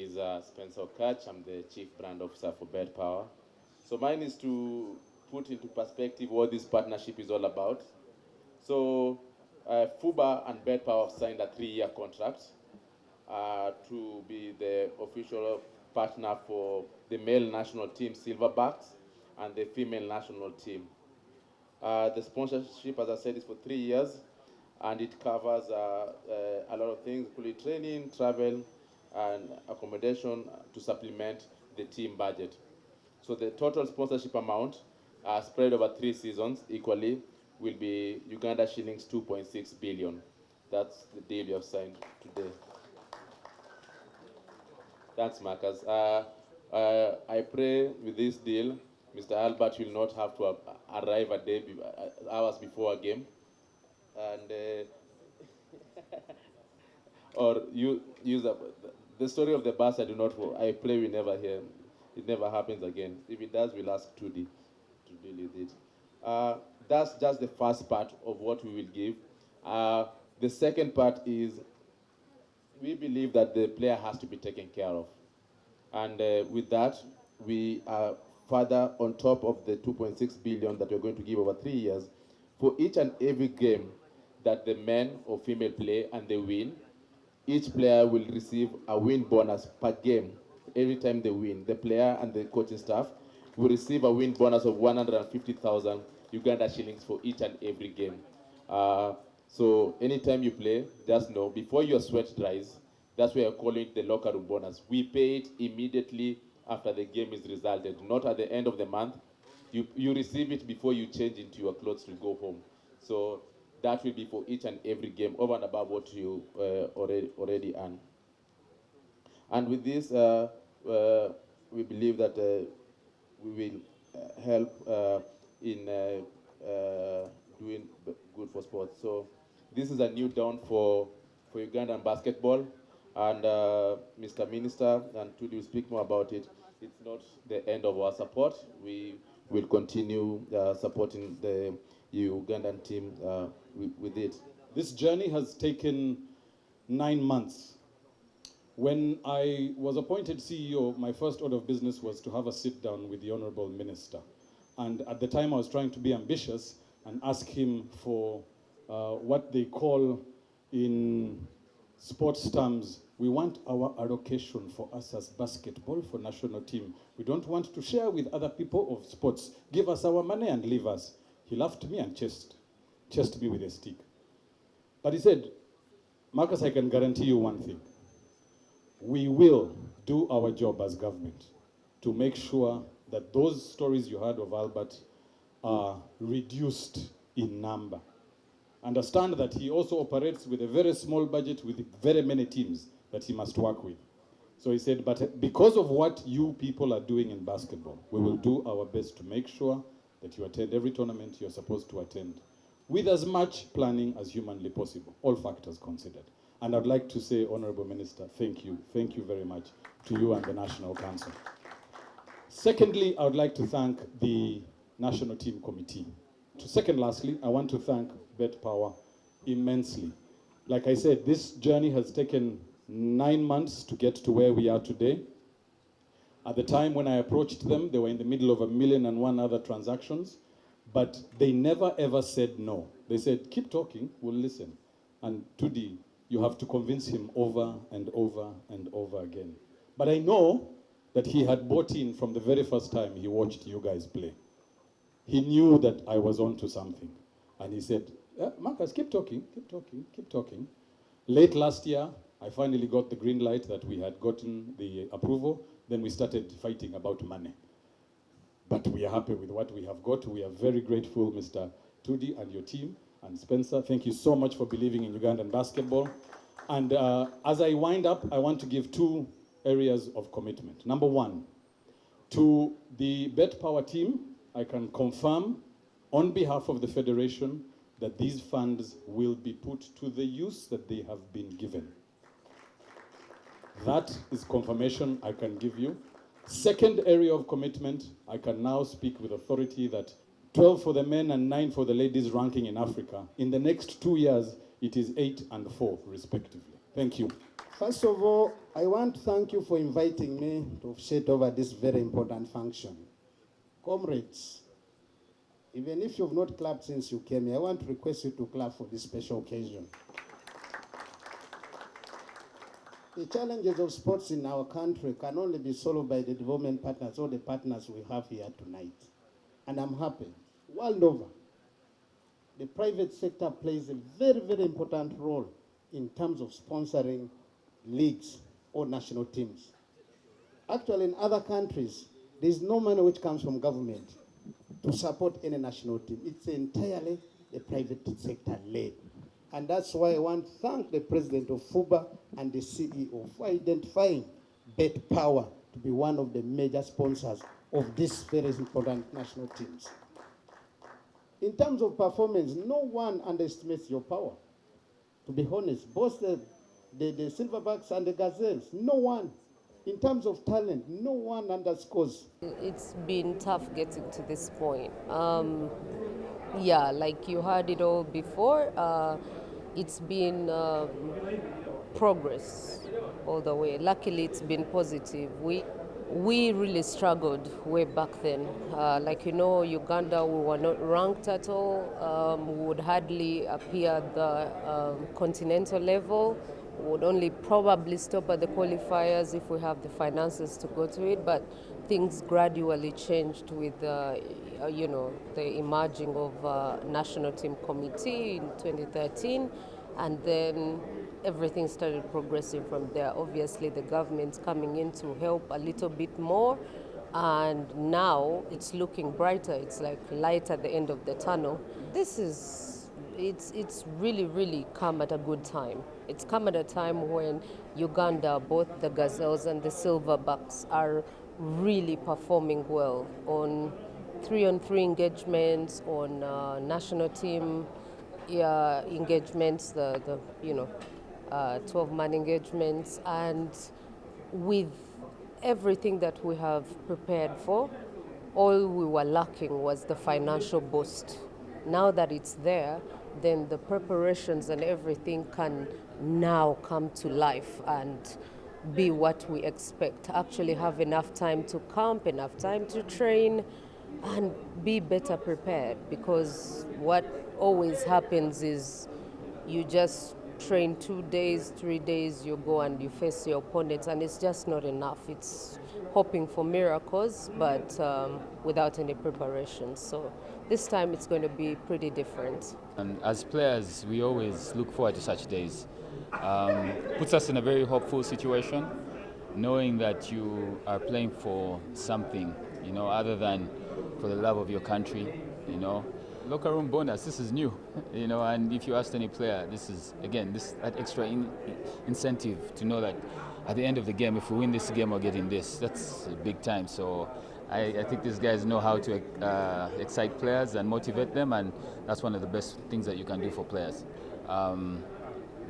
is Spencer Okach. I'm the Chief Brand Officer for FUBA-betPawa. So mine is to put into perspective what this partnership is all about. So FUBA and FUBA-betPawa have signed a 3-year contract to be the official partner for the male national team Silverbacks and the female national team. The sponsorship, as I said, is for 3 years, and it covers a lot of things, including training, travel, and accommodation to supplement the team budget. So the total sponsorship amount spread over 3 seasons equally will be Uganda shillings 2.6 billion. That's the deal you have signed today. Thanks, Marcus. I pray with this deal, Mr. Albert will not have to arrive a day, hours before a game, and or you use the story of the bus. I pray we never hear. It never happens again. If it does, we'll ask Trudy to deal with it. That's just the first part of what we will give. The second part is we believe that the player has to be taken care of. And with that, we are further on top of the 2.6 billion that we're going to give over 3 years. For each and every game that the men or female play and they win, each player will receive a win bonus per game. Every time they win, the player and the coaching staff will receive a win bonus of 150,000 Uganda shillings for each and every game. So anytime you play, just know, before your sweat dries, that's why you're calling it the locker room bonus. We pay it immediately after the game is resulted, not at the end of the month. You receive it before you change into your clothes to go home. So that will be for each and every game, over and above what you already earn. And with this, we believe that we will help in doing good for sports. So this is a new dawn for Ugandan basketball. And Mr. Minister, and Tudi will speak more about it, it's not the end of our support. We will continue supporting the Ugandan team with it. This journey has taken 9 months. When I was appointed CEO, my first order of business was to have a sit down with the Honorable Minister. And at the time I was trying to be ambitious and ask him for what they call in sports terms, we want our allocation for us as basketball for national team. We don't want to share with other people of sports. Give us our money and leave us. He laughed at me and chased me with a stick. But he said, Marcus, I can guarantee you one thing. We will do our job as government to make sure that those stories you heard of Albert are reduced in number. Understand that he also operates with a very small budget with very many teams that he must work with. So he said, but because of what you people are doing in basketball, we will do our best to make sure that you attend every tournament you're supposed to attend with as much planning as humanly possible, all factors considered. And I'd like to say, Honorable Minister, thank you very much to you and the National Council. Secondly, I would like to thank the National Team Committee. Lastly, I want to thank FUBA-betPawa immensely. Like I said, this journey has taken 9 months to get to where we are today. At the time when I approached them, they were in the middle of 1,000,001 other transactions, but they never ever said no. They said, keep talking, we'll listen. And Tudi, you have to convince him over and over and over again. But I know that he had bought in from the very first time he watched you guys play. He knew that I was onto something. And he said, Marcus, keep talking, keep talking, keep talking. Late last year, I finally got the green light that we had gotten the approval. Then we started fighting about money. But we are happy with what we have got. We are very grateful, Mr. Tudi and your team. And Spencer, thank you so much for believing in Ugandan basketball. And as I wind up, I want to give 2 areas of commitment. Number 1, to the FUBA-betPawa team, I can confirm on behalf of the Federation that these funds will be put to the use that they have been given. That is confirmation I can give you. Second area of commitment, I can now speak with authority that 12 for the men and 9 for the ladies ranking in Africa. In the next 2 years, it is 8 and 4, respectively. Thank you. First of all, I want to thank you for inviting me to officiate over this very important function. Comrades, even if you've not clapped since you came here, I want to request you to clap for this special occasion. The challenges of sports in our country can only be solved by the development partners or the partners we have here tonight. And I'm happy, world over, the private sector plays a very, very important role in terms of sponsoring leagues or national teams. Actually, in other countries, there's no money which comes from government to support any national team. It's entirely the private sector led. And that's why I want to thank the president of FUBA and the CEO for identifying betPawa to be one of the major sponsors of these very important national teams. In terms of performance, no one underestimates your power. To be honest, both the Silverbacks and the Gazelles, no one. In terms of talent, no one underscores. It's been tough getting to this point. Yeah, like you heard it all before. It's been progress all the way. Luckily, it's been positive. We really struggled way back then. Like you know, Uganda, we were not ranked at all. We would hardly appear at the continental level. We would only probably stop at the qualifiers if we have the finances to go to it. But things gradually changed with, you know, the emerging of national team committee in 2013, and then everything started progressing from there. Obviously, the government's coming in to help a little bit more, and now it's looking brighter. It's like light at the end of the tunnel. It's really come at a good time. It's come at a time when Uganda, both the Gazelles and the Silverbacks, are really performing well on 3-on-3 engagements, on national team engagements, the 12-man engagements, and with everything that we have prepared for, all we were lacking was the financial boost. Now that it's there, then the preparations and everything can now come to life and be what we expect. Actually have enough time to camp, enough time to train, and be better prepared, because what always happens is you just train 2 days, 3 days, you go and you face your opponents, and it's just not enough. It's hoping for miracles, but without any preparation. So this time it's going to be pretty different. And as players, we always look forward to such days. Puts us in a very hopeful situation, knowing that you are playing for something, you know, other than for the love of your country, you know. Locker room bonus, this is new, you know, and if you ask any player, this is, again, that extra incentive to know that at the end of the game, if we win this game, we're getting this. That's big time. So I think these guys know how to excite players and motivate them, and that's one of the best things that you can do for players.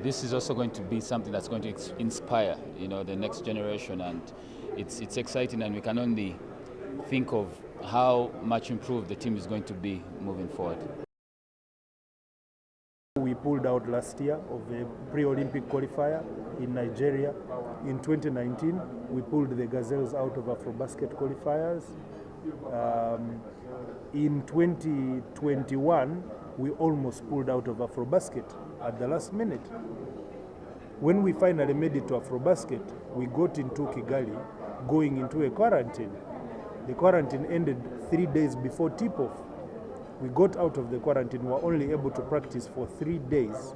This is also going to be something that's going to inspire, you know, the next generation, and it's exciting, and we can only think of how much improved the team is going to be moving forward. We pulled out last year of a pre-Olympic qualifier in Nigeria. In 2019, we pulled the Gazelles out of AfroBasket qualifiers. In 2021, we almost pulled out of AfroBasket at the last minute. When we finally made it to AfroBasket, we got into Kigali going into a quarantine. The quarantine ended 3 days before tip-off. We got out of the quarantine, we were only able to practice for 3 days.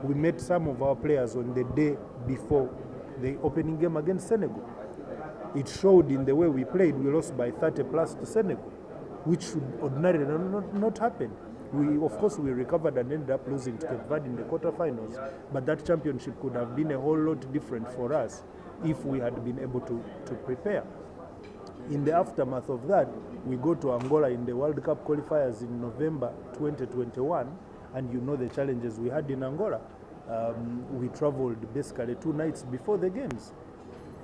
We met some of our players on the day before the opening game against Senegal. It showed in the way we played. We lost by 30 plus to Senegal, which should ordinarily not happen. Of course, we recovered and ended up losing to Cape Verde in the quarterfinals, but that championship could have been a whole lot different for us if we had been able to prepare. In the aftermath of that, we go to Angola in the World Cup qualifiers in November 2021, and you know the challenges we had in Angola. We traveled basically 2 nights before the games.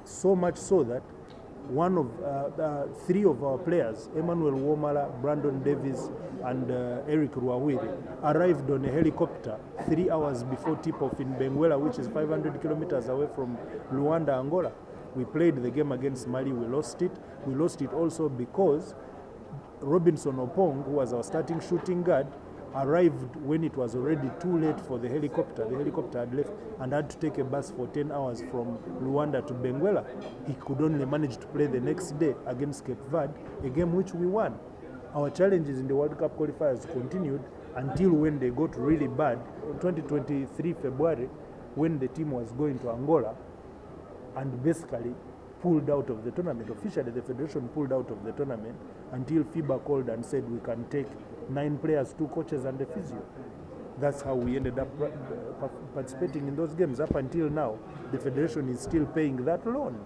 So much so that Three of our players, Emmanuel Womala, Brandon Davis, and Eric Ruawiri, arrived on a helicopter 3 hours before tip-off in Benguela, which is 500 kilometers away from Luanda, Angola. We played the game against Mali, we lost it. We lost it also because Robinson Opong, who was our starting shooting guard, arrived when it was already too late for the helicopter. The helicopter had left and had to take a bus for 10 hours from Luanda to Benguela. He could only manage to play the next day against Cape Verde, a game which we won. Our challenges in the World Cup qualifiers continued until when they got really bad. On 2023 February, when the team was going to Angola and basically pulled out of the tournament. Officially, the federation pulled out of the tournament until FIBA called and said we can take 9 players, 2 coaches, and a physio. That's how we ended up participating in those games. Up until now, the federation is still paying that loan.